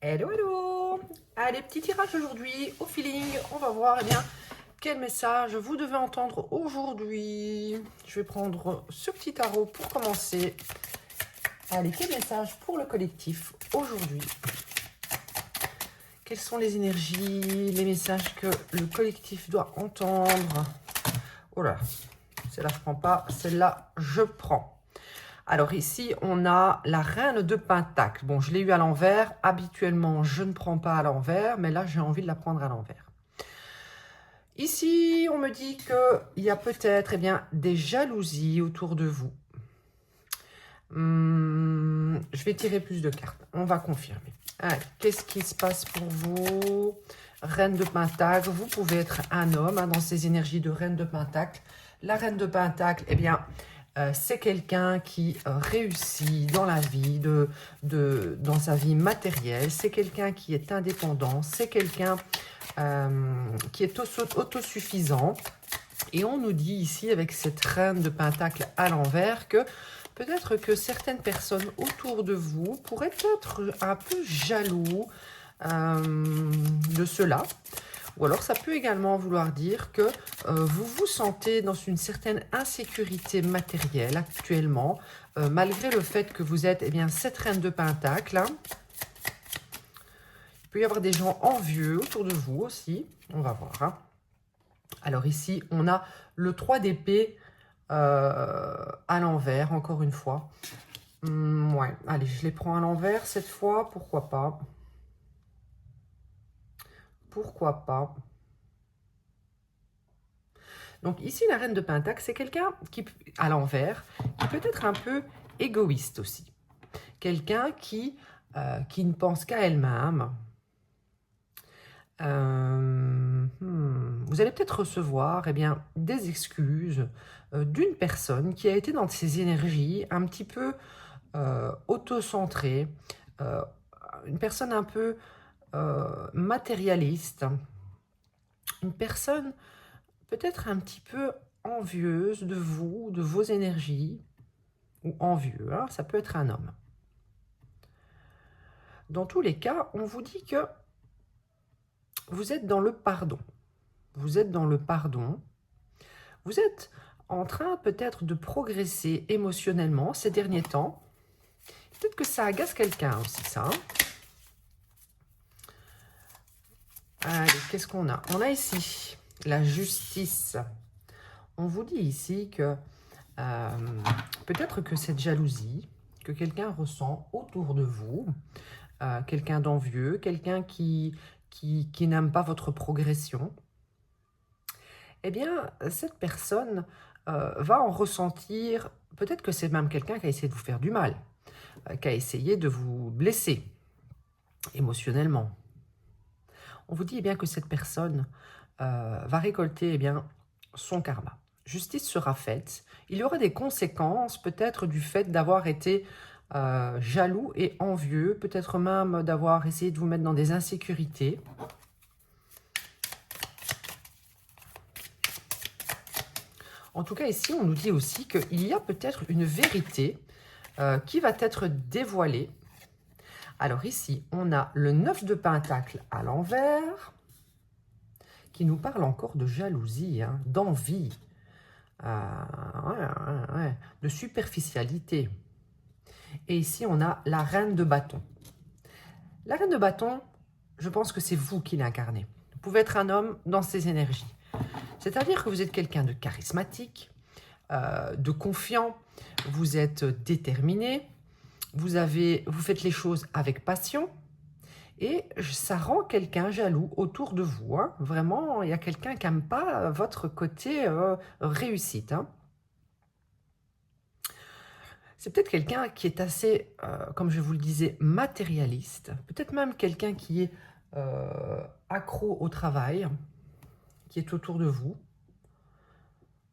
Hello, hello! Allez, petit tirage aujourd'hui au feeling. On va voir quel message vous devez entendre aujourd'hui. Je vais prendre ce petit tarot pour commencer. Allez, quel message pour le collectif aujourd'hui? Quelles sont les énergies, les messages que le collectif doit entendre? Oh là, celle-là je prends pas, celle-là je prends. Alors ici, on a la reine de Pentacle. Bon, je l'ai eu à l'envers. Habituellement, je ne prends pas à l'envers, mais là, j'ai envie de la prendre à l'envers. Ici, on me dit qu'il y a peut-être des jalousies autour de vous. Je vais tirer plus de cartes. On va confirmer. Allez, qu'est-ce qui se passe pour vous? Reine de Pentacle, vous pouvez être un homme dans ces énergies de Reine de Pentacle. La Reine de Pentacle, c'est quelqu'un qui réussit dans la vie, dans sa vie matérielle. C'est quelqu'un qui est indépendant. C'est quelqu'un qui est autosuffisant. Et on nous dit ici, avec cette Reine de Pentacle à l'envers, que peut-être que certaines personnes autour de vous pourraient être un peu jaloux de cela. Ou alors ça peut également vouloir dire que vous vous sentez dans une certaine insécurité matérielle actuellement, malgré le fait que vous êtes cette reine de Pentacle. Hein. Il peut y avoir des gens envieux autour de vous aussi. On va voir. Hein. Alors ici, on a le 3 d'épée à l'envers, encore une fois. Ouais, allez, je les prends à l'envers cette fois, pourquoi pas. Pourquoi pas. Donc ici, la reine de Pentacle, c'est quelqu'un qui, à l'envers, qui peut être un peu égoïste aussi. Quelqu'un qui ne pense qu'à elle-même. Vous allez peut-être recevoir des excuses d'une personne qui a été dans ses énergies un petit peu auto-centrée, une personne un peu matérialiste, une personne peut-être un petit peu envieuse de vous, de vos énergies, ou envieux, hein, ça peut être un homme. Dans tous les cas, on vous dit que vous êtes dans le pardon. Vous êtes dans le pardon. Vous êtes en train peut-être de progresser émotionnellement ces derniers temps. Peut-être que ça agace quelqu'un aussi, ça. Hein. Allez, qu'est-ce qu'on a? On a ici la justice. On vous dit ici que peut-être que cette jalousie que quelqu'un ressent autour de vous, quelqu'un d'envieux, quelqu'un qui n'aime pas votre progression, cette personne va en ressentir, peut-être que c'est même quelqu'un qui a essayé de vous faire du mal, qui a essayé de vous blesser émotionnellement. On vous dit que cette personne va récolter son karma. Justice sera faite. Il y aura des conséquences peut-être du fait d'avoir été jaloux et envieux, peut-être même d'avoir essayé de vous mettre dans des insécurités. En tout cas, ici, on nous dit aussi qu'il y a peut-être une vérité qui va être dévoilée. Alors ici, on a le 9 de Pentacle à l'envers, qui nous parle encore de jalousie, hein, d'envie, de superficialité. Et ici, on a la reine de bâton. La reine de bâton, je pense que c'est vous qui l'incarnez. Vous pouvez être un homme dans ces énergies. C'est-à-dire que vous êtes quelqu'un de charismatique, de confiant, vous êtes déterminé, vous faites les choses avec passion, et ça rend quelqu'un jaloux autour de vous. Hein. Vraiment, il y a quelqu'un qui n'aime pas votre côté réussite. Hein. C'est peut-être quelqu'un qui est assez, comme je vous le disais, matérialiste. Peut-être même quelqu'un qui est accro au travail, qui est autour de vous.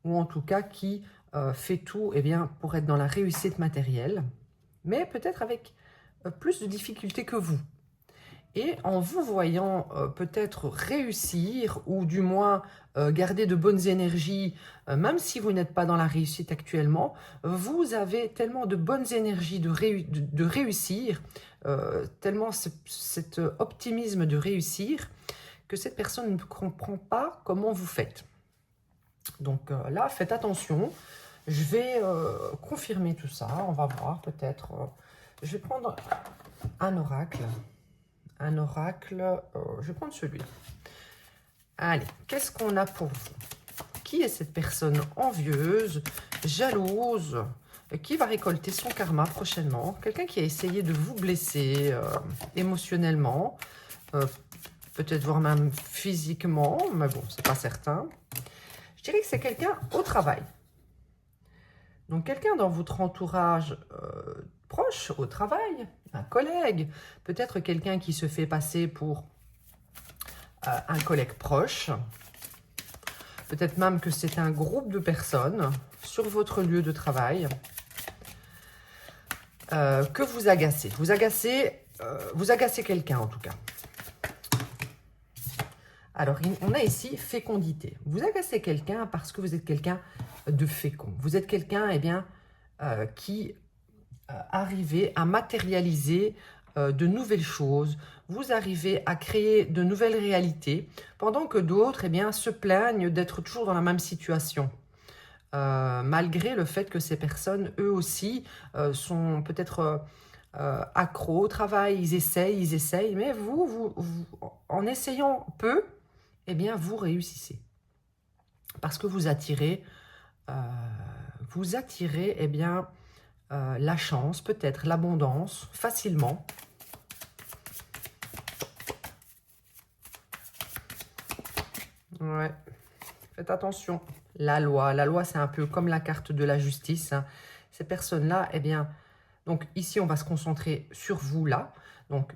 Ou en tout cas qui fait tout pour être dans la réussite matérielle. Mais peut-être avec plus de difficultés que vous. Et en vous voyant peut-être réussir, ou du moins garder de bonnes énergies, même si vous n'êtes pas dans la réussite actuellement, vous avez tellement de bonnes énergies de réussir, tellement cet optimisme de réussir, que cette personne ne comprend pas comment vous faites. Donc là, faites attention. Je vais confirmer tout ça. On va voir peut-être. Je vais prendre un oracle. Un oracle. Je vais prendre celui-là. Allez, qu'est-ce qu'on a pour vous? Qui est cette personne envieuse, jalouse, qui va récolter son karma prochainement? Quelqu'un qui a essayé de vous blesser émotionnellement, peut-être voire même physiquement, mais bon, c'est pas certain. Je dirais que c'est quelqu'un au travail. Donc, quelqu'un dans votre entourage proche, au travail, un collègue, peut-être quelqu'un qui se fait passer pour un collègue proche, peut-être même que c'est un groupe de personnes sur votre lieu de travail que vous agacez. Vous agacez quelqu'un en tout cas. Alors, on a ici fécondité. Vous agacez quelqu'un parce que vous êtes quelqu'un de fécond. Vous êtes quelqu'un qui arrivez à matérialiser de nouvelles choses. Vous arrivez à créer de nouvelles réalités, pendant que d'autres se plaignent d'être toujours dans la même situation. Malgré le fait que ces personnes, eux aussi, sont peut-être accros au travail, ils essayent, mais vous, en essayant peu, vous réussissez. Parce que vous attirez la chance, peut-être l'abondance, facilement. Ouais, faites attention. La loi c'est un peu comme la carte de la justice. Hein. Ces personnes-là, donc ici on va se concentrer sur vous là. Donc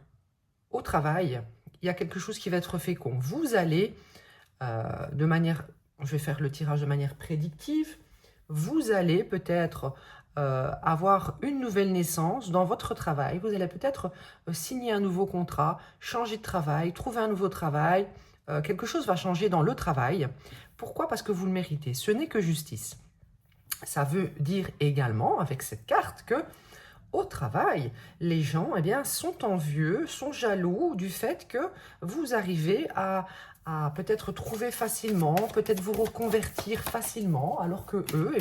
au travail, il y a quelque chose qui va être fécond. Vous allez, de manière, je vais faire le tirage de manière prédictive, vous allez peut-être avoir une nouvelle naissance dans votre travail. Vous allez peut-être signer un nouveau contrat, changer de travail, trouver un nouveau travail. Quelque chose va changer dans le travail. Pourquoi? Parce que vous le méritez. Ce n'est que justice. Ça veut dire également, avec cette carte, que au travail, les gens sont envieux, sont jaloux du fait que vous arrivez à peut-être trouver facilement, peut-être vous reconvertir facilement, alors que eux,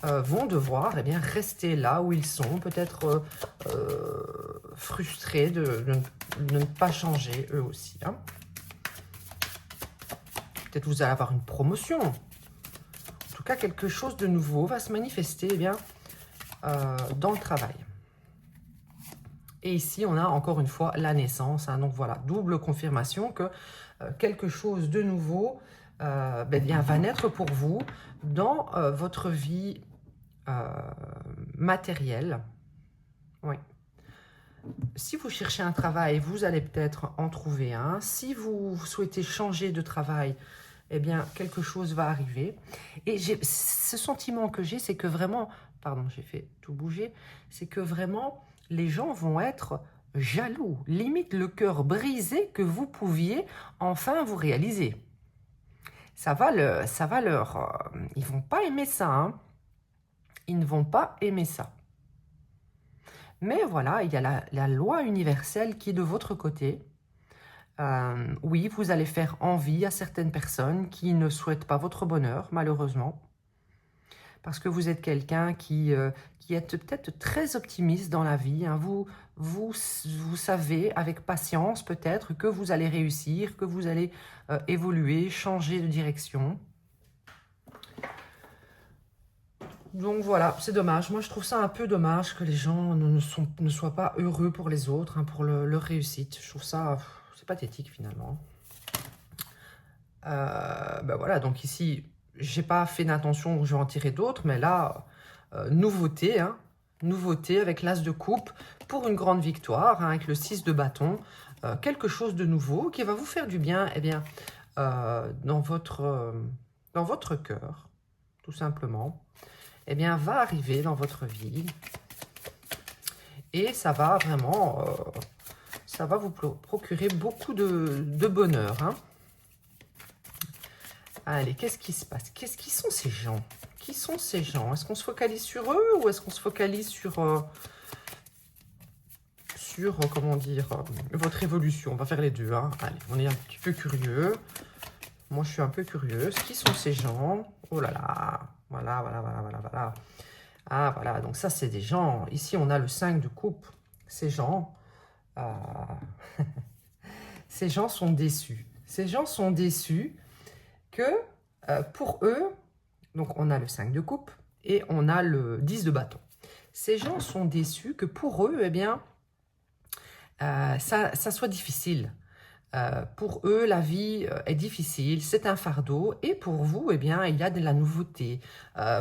vont devoir rester là où ils sont, peut-être frustrés de ne pas changer eux aussi. Hein. Peut-être vous allez avoir une promotion. En tout cas, quelque chose de nouveau va se manifester dans le travail. Et ici, on a encore une fois la naissance. Hein. Donc voilà, double confirmation que quelque chose de nouveau va naître pour vous dans votre vie matérielle. Oui. Si vous cherchez un travail, vous allez peut-être en trouver un. Si vous souhaitez changer de travail, quelque chose va arriver. Et ce sentiment que j'ai, c'est que vraiment, pardon, j'ai fait tout bouger, c'est que vraiment, les gens vont être jaloux, limite le cœur brisé que vous pouviez enfin vous réaliser. Ça va leur... ils vont pas aimer ça, hein. Ils ne vont pas aimer ça. Mais voilà, il y a la loi universelle qui est de votre côté. Oui, vous allez faire envie à certaines personnes qui ne souhaitent pas votre bonheur, malheureusement. Parce que vous êtes quelqu'un qui est peut-être très optimiste dans la vie. Hein. Vous savez, avec patience peut-être, que vous allez réussir, que vous allez évoluer, changer de direction. Donc voilà, c'est dommage. Moi, je trouve ça un peu dommage que les gens ne soient pas heureux pour les autres, hein, pour leur réussite. Je trouve ça... c'est pathétique, finalement. Voilà, donc ici, j'ai pas fait d'intention où je vais en tirer d'autres, mais là, nouveauté, hein, nouveauté avec l'as de coupe pour une grande victoire, hein, avec le 6 de bâton. Quelque chose de nouveau qui va vous faire du bien, dans votre cœur, tout simplement. Va arriver dans votre vie et ça va ça va vous procurer beaucoup de bonheur. Hein. Allez, qu'est-ce qui se passe? Qui sont ces gens? Qui sont ces gens? Est-ce qu'on se focalise sur eux ou est-ce qu'on se focalise sur comment dire, votre évolution? On va faire les deux. Hein. Allez, on est un petit peu curieux. Moi, je suis un peu curieuse. Qui sont ces gens? Oh là là. Voilà. Ah, voilà. Donc, ça, c'est des gens. Ici, on a le 5 de coupe. Ces gens... ces gens sont déçus. Ces gens sont déçus que, pour eux... Donc, on a le 5 de coupe et on a le 10 de bâton. Ces gens sont déçus que pour eux, eh bien, ça soit difficile. Pour eux, la vie est difficile, c'est un fardeau. Et pour vous, eh bien, il y a de la nouveauté.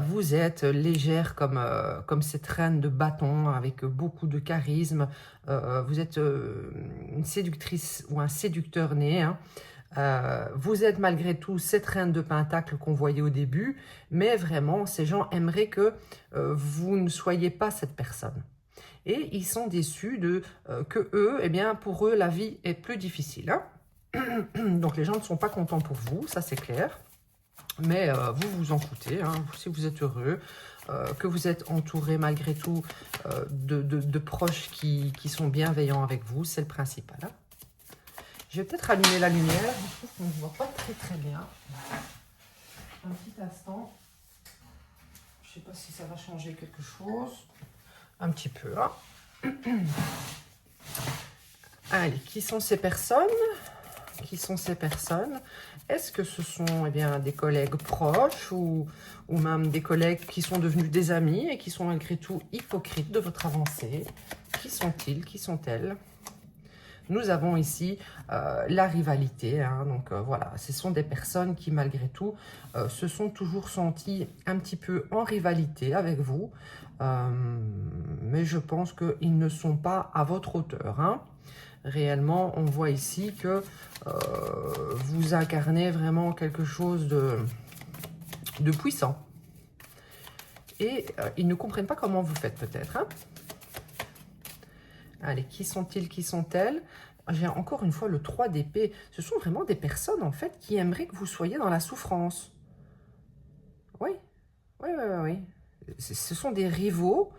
Vous êtes légère comme cette reine de bâton avec beaucoup de charisme. Vous êtes une séductrice ou un séducteur né. Hein. Vous êtes malgré tout cette reine de pentacle qu'on voyait au début. Mais vraiment, ces gens aimeraient que vous ne soyez pas cette personne. Et ils sont déçus que eux, eh bien, pour eux, la vie est plus difficile. Hein. Donc, les gens ne sont pas contents pour vous, ça c'est clair. Mais vous vous en foutez, hein, si vous êtes heureux, que vous êtes entouré malgré tout de proches qui sont bienveillants avec vous, c'est le principal. Hein. Je vais peut-être allumer la lumière, je trouve qu'on ne voit pas très bien. Un petit instant. Je ne sais pas si ça va changer quelque chose. Un petit peu. Hein. Allez, qui sont ces personnes? Qui sont ces personnes? Est-ce que ce sont bien, des collègues proches ou même des collègues qui sont devenus des amis et qui sont malgré tout hypocrites de votre avancée? Qui sont-ils? Qui sont-elles? Nous avons ici la rivalité. Hein, donc voilà, ce sont des personnes qui malgré tout se sont toujours senties un petit peu en rivalité avec vous. Mais je pense qu'ils ne sont pas à votre hauteur. Hein. Réellement, on voit ici que vous incarnez vraiment quelque chose de puissant. Et ils ne comprennent pas comment vous faites peut-être. Hein. Allez, qui sont-ils, qui sont-elles? J'ai encore une fois le 3 d'épée. Ce sont vraiment des personnes en fait qui aimeraient que vous soyez dans la souffrance. Oui. Ce sont des rivaux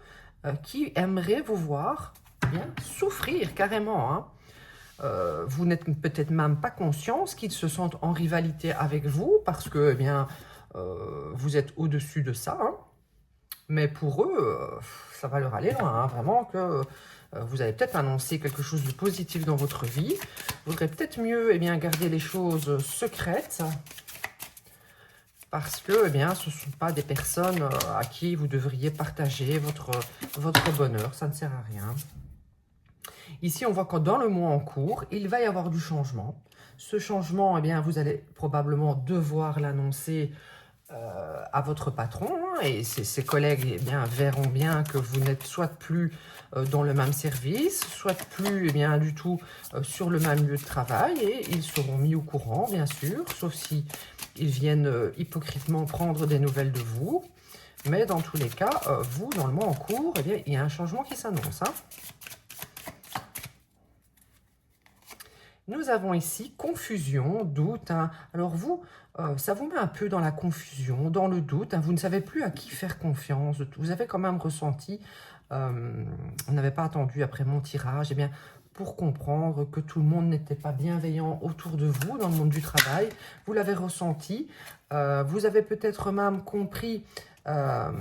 qui aimeraient vous voir bien souffrir carrément. Hein. Vous n'êtes peut-être même pas conscience qu'ils se sentent en rivalité avec vous parce que eh bien, vous êtes au-dessus de ça. Hein. Mais pour eux, ça va leur aller loin. Hein. Vraiment que vous allez peut-être annoncer quelque chose de positif dans votre vie. Vous voudrez peut-être mieux eh bien, garder les choses secrètes. Parce que eh bien, ce ne sont pas des personnes à qui vous devriez partager votre bonheur. Ça ne sert à rien. Ici, on voit que dans le mois en cours, il va y avoir du changement. Ce changement, eh bien, vous allez probablement devoir l'annoncer à votre patron. Hein, et ses collègues eh bien, verront bien que vous n'êtes soit plus dans le même service, soit plus eh bien, du tout sur le même lieu de travail. Et ils seront mis au courant, bien sûr, sauf si ils viennent hypocritement prendre des nouvelles de vous. Mais dans tous les cas, vous, dans le mois en cours, eh bien, il y a un changement qui s'annonce. Hein. Nous avons ici confusion, doute. Hein. Alors vous, ça vous met un peu dans la confusion, dans le doute. Hein. Vous ne savez plus à qui faire confiance. Vous avez quand même ressenti, on n'avait pas attendu après mon tirage, eh bien, pour comprendre que tout le monde n'était pas bienveillant autour de vous dans le monde du travail. Vous l'avez ressenti. Vous avez peut-être même compris, parce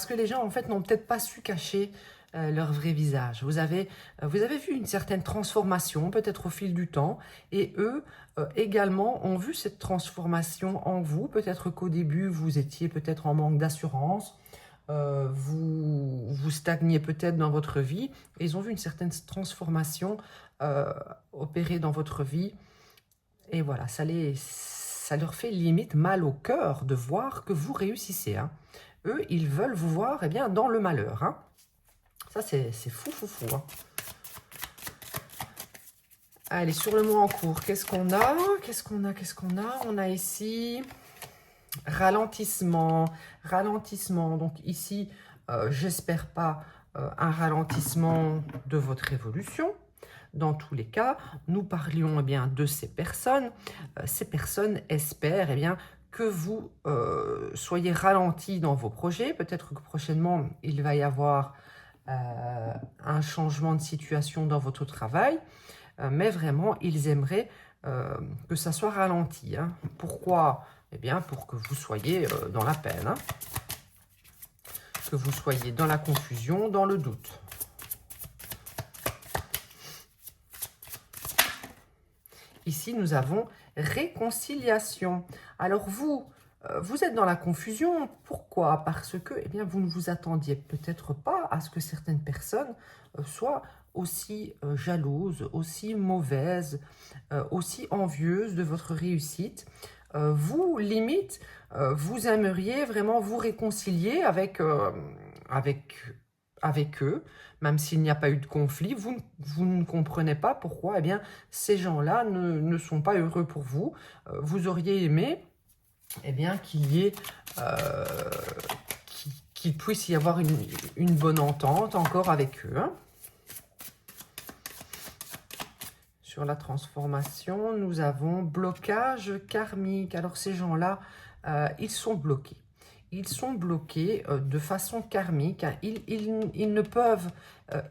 que les gens en fait n'ont peut-être pas su cacher leur vrai visage. Vous avez vu une certaine transformation, peut-être au fil du temps, et eux également ont vu cette transformation en vous. Peut-être qu'au début, vous étiez peut-être en manque d'assurance, vous stagniez peut-être dans votre vie, et ils ont vu une certaine transformation opérer dans votre vie, et voilà, ça leur fait limite mal au cœur de voir que vous réussissez. Hein. Eux, ils veulent vous voir eh bien, dans le malheur. Hein. Ça, c'est fou. Hein. Allez, sur le mois en cours, qu'est-ce qu'on a? On a ici ralentissement. Donc ici, j'espère pas un ralentissement de votre évolution. Dans tous les cas, nous parlions bien de ces personnes. Ces personnes espèrent bien, que vous soyez ralenti dans vos projets. Peut-être que prochainement, il va y avoir un changement de situation dans votre travail. Mais vraiment, ils aimeraient que ça soit ralenti. Hein. Pourquoi? Eh bien, pour que vous soyez dans la peine. Hein. Que vous soyez dans la confusion, dans le doute. Ici, nous avons réconciliation. Alors vous, vous êtes dans la confusion. Pourquoi? Parce que eh bien, vous ne vous attendiez peut-être pas à ce que certaines personnes soient aussi jalouses, aussi mauvaises, aussi envieuses de votre réussite. Vous, limite, vous aimeriez vraiment vous réconcilier avec eux, même s'il n'y a pas eu de conflit. Vous ne comprenez pas pourquoi eh bien, ces gens-là ne sont pas heureux pour vous. Vous auriez aimé eh bien, qu'il puisse y avoir une bonne entente encore avec eux. Hein. Sur la transformation, nous avons blocage karmique. Alors ces gens-là, ils sont bloqués. Ils sont bloqués de façon karmique. Ils ne peuvent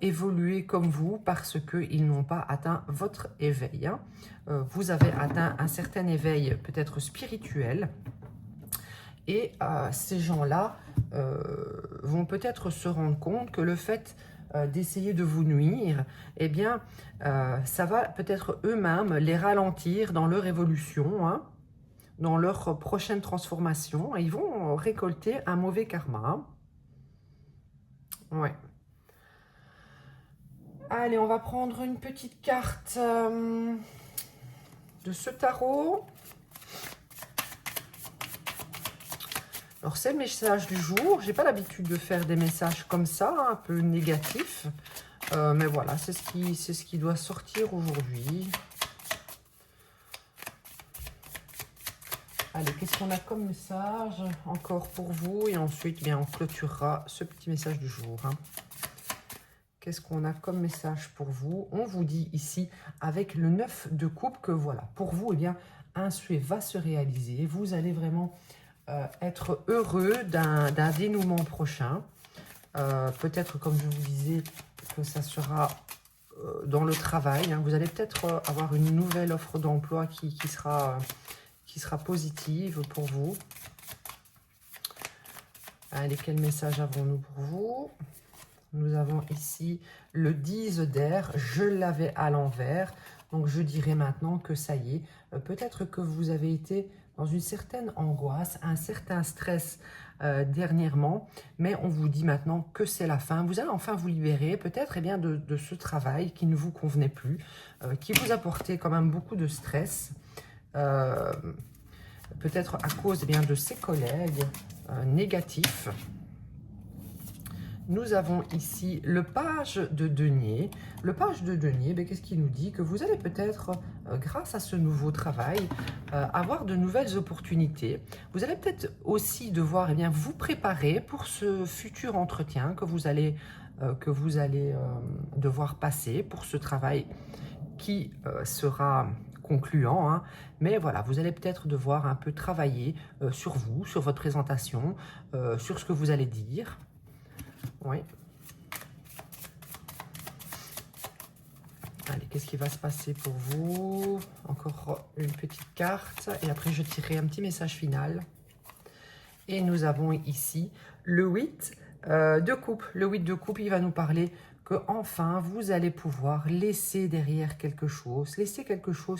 évoluer comme vous parce qu'ils n'ont pas atteint votre éveil. Hein. Vous avez atteint un certain éveil peut-être spirituel. Et ces gens-là vont peut-être se rendre compte que le fait d'essayer de vous nuire, eh bien, ça va peut-être eux-mêmes les ralentir dans leur évolution, hein, dans leur prochaine transformation, et ils vont récolter un mauvais karma. Ouais. Allez, on va prendre une petite carte de ce tarot. Alors, c'est le message du jour. Je n'ai pas l'habitude de faire des messages comme ça, un peu négatifs. Mais voilà, c'est ce qui doit sortir aujourd'hui. Allez, qu'est-ce qu'on a comme message encore pour vous? Et ensuite, bien, on clôturera ce petit message du jour. Hein. Qu'est-ce qu'on a comme message pour vous? On vous dit ici, avec le 9 de coupe, que voilà, pour vous, eh bien, un souhait va se réaliser. Vous allez vraiment être heureux d'un dénouement prochain. Peut-être, comme je vous disais, que ça sera dans le travail. Hein. Vous allez peut-être avoir une nouvelle offre d'emploi qui sera positive pour vous. Allez, quel message avons-nous pour vous? Nous avons ici le 10 d'air. Je l'avais à l'envers. Donc, je dirais maintenant que ça y est. Peut-être que vous avez été dans une certaine angoisse, un certain stress dernièrement, mais on vous dit maintenant que c'est la fin. Vous allez enfin vous libérer peut-être eh bien de ce travail qui ne vous convenait plus, qui vous apportait quand même beaucoup de stress, peut-être à cause eh bien, de ses collègues négatifs. Nous avons ici le page de denier. Le page de denier, qu'est-ce qu'il nous dit? Que vous allez peut-être, grâce à ce nouveau travail, avoir de nouvelles opportunités. Vous allez peut-être aussi devoir eh bien, vous préparer pour ce futur entretien que vous allez devoir passer pour ce travail qui sera concluant. Hein. Mais voilà, vous allez peut-être devoir un peu travailler sur vous, sur votre présentation, sur ce que vous allez dire. Oui. Allez, qu'est-ce qui va se passer pour vous? Encore une petite carte. Et après, je tirerai un petit message final. Et nous avons ici le 8 de coupe. Le 8 de coupe, il va nous parler que enfin vous allez pouvoir laisser derrière quelque chose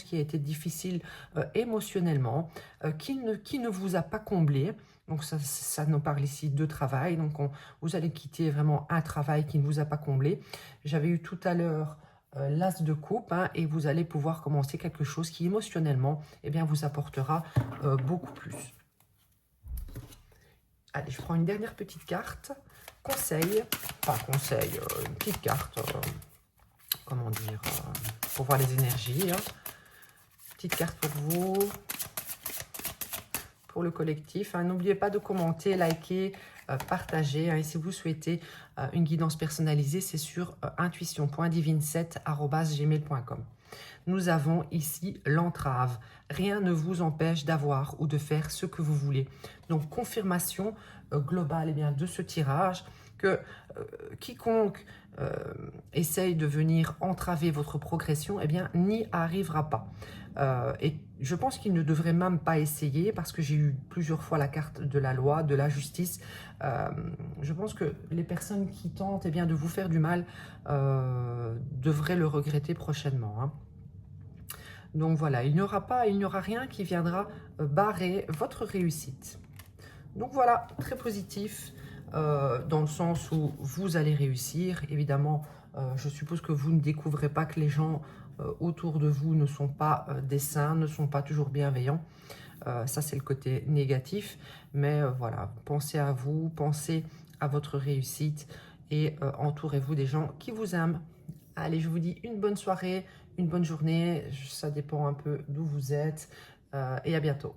qui a été difficile émotionnellement, qui ne vous a pas comblé. Donc ça nous parle ici de travail. Donc vous allez quitter vraiment un travail qui ne vous a pas comblé. J'avais eu tout à l'heure l'as de coupe, hein, et vous allez pouvoir commencer quelque chose qui émotionnellement eh bien, vous apportera beaucoup plus. Allez, je prends une dernière petite carte. Conseil, pas conseil, une petite carte, comment dire, pour voir les énergies. Hein. Petite carte pour vous. pour le collectif. Hein. N'oubliez pas de commenter, liker, partager. Hein. Et si vous souhaitez une guidance personnalisée, c'est sur intuition.divine7@gmail.com. Nous avons ici l'entrave. Rien ne vous empêche d'avoir ou de faire ce que vous voulez. Donc, confirmation globale eh bien, de ce tirage que quiconque essaye de venir entraver votre progression, eh bien, n'y arrivera pas. Et je pense qu'il ne devrait même pas essayer parce que j'ai eu plusieurs fois la carte de la loi, de la justice. Je pense que les personnes qui tentent eh bien, de vous faire du mal devraient le regretter prochainement. Hein. Donc voilà, il n'y aura rien qui viendra barrer votre réussite. Donc voilà, très positif dans le sens où vous allez réussir. Évidemment, je suppose que vous ne découvrez pas que les gens autour de vous ne sont pas des saints, ne sont pas toujours bienveillants. Ça, c'est le côté négatif. Mais voilà, pensez à vous, pensez à votre réussite et entourez-vous des gens qui vous aiment. Allez, je vous dis une bonne soirée, une bonne journée. Ça dépend un peu d'où vous êtes. Et à bientôt.